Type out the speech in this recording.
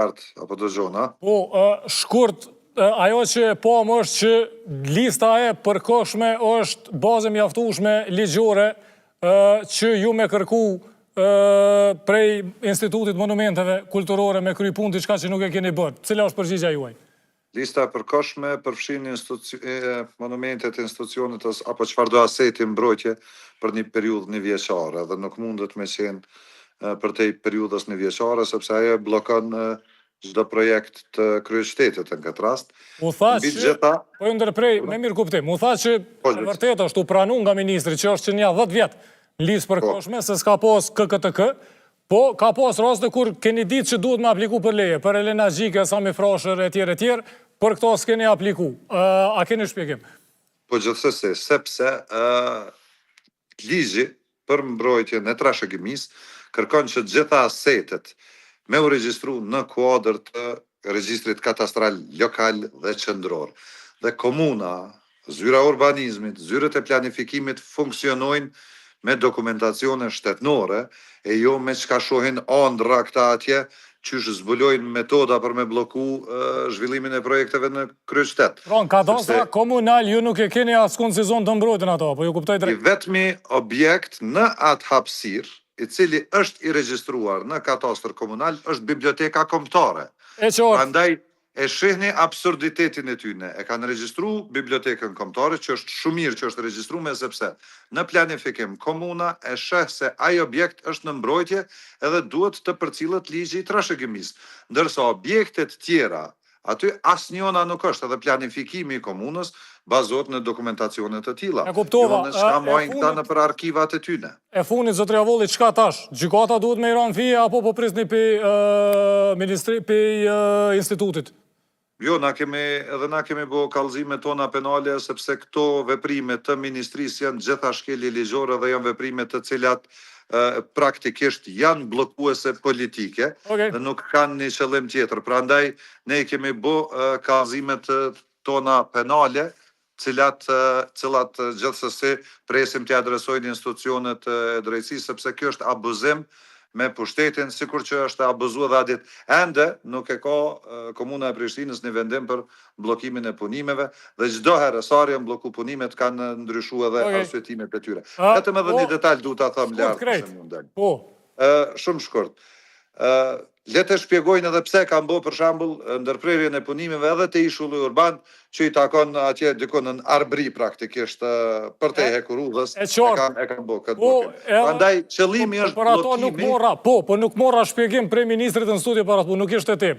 apo dëgjona. Po, shkurt, ajo që po më është që lista e përkohshme është bazë mjaftueshme ligjore që ju me kërku prej Institutit Monumenteve Kulturore me kry punë diçka që nuk e keni bërë. Cila është përgjigja juaj? Lista e përkohshme përfshin monumentet e institucionit apo çfarëdo aseti mbrojtje për një periudhë njëvjeçare dhe nuk mundet me qenë për tej periudhës njëvjeçare sepse ajo bllokon çdo projekt të kryeqytetit në këtë rast. U tha që, po ju ndërprej, me mirë kuptim, u tha që e vërtet është u pranu nga ministri që është që një 10 vjetë në listë përkohshme se s'ka pas KKTK, po ka pas raste kur keni ditë që duhet me apliku për leje, për Elena Gjike, Sami Frashër, e tjerë, për këto s'keni apliku. A keni shpjegim? Po gjithsesi, sepse ligji për mbrojtjen e trashëgimisë kërkon që gjitha asetet me u regjistru në kuadër të regjistrit katastral lokal dhe qendror. Dhe komuna, zyra urbanizmit, zyrët e planifikimit funksionojnë me dokumentacione shtetnore e jo me çka shohin ëndra këta atje qysh zbulojnë metoda për me bloku zhvillimin e projekteve në kryeqytet. Pra, në kadastra komunal ju nuk e keni askund si zonë të mbrojtën ato, po ju kuptoj drejt. I vetmi objekt në atë hapësirë i cili është i regjistruar në katastër komunal është biblioteka kombëtare. Prandaj e shihni absurditetin e tyne. E kanë regjistru bibliotekën kombëtare, që është shumë mirë që është regjistruar sepse në planifikim komuna e sheh se ai objekt është në mbrojtje edhe duhet të përcillet ligji i trashëgimisë. Ndërsa objektet tjera, aty asnjëna nuk është, edhe planifikimi i komunës bazohet në dokumentacione të tilla. E kuptova. Jo në çka mojnë këta në për arkivat e tyne. E funit, zotri Avolli, çka tash? Gjykata duhet me i ranë fije apo po prisni pe institutit? Jo, edhe na kemi bo kallëzime tona penale, sepse këto veprime të ministrisë janë gjitha shkelje ligjore dhe janë veprime të cilat praktikisht janë bllokuese politike dhe nuk kanë një qëllim tjetër. Prandaj ne kemi bo kallëzimet tona penale, cilat gjithsesi presim të adresojnë institucionet e drejtësisë, sepse kjo është abuzim me pushtetin, sikur që është abuzu edhe adit. Ende nuk e ka Komuna e Prishtinës një vendim për blokimin e punimeve, dhe çdo herë sa janë bloku punimet kanë ndryshuar edhe arsyetimet e tyre. Vetëm edhe një detaj duhet ta them lart. Shumë shkurt. Le të shpjegojnë edhe pse kanë bërë për shembull ndërprerjen e punimeve edhe te ishulli urban që i takon atje dikon në Arbri praktikisht për te hekurudhës e kanë bërë këtë blokim. Prandaj qëllimi është bllokimi. Po nuk morra shpjegim prej ministrit në studio para, po nuk ishte tim.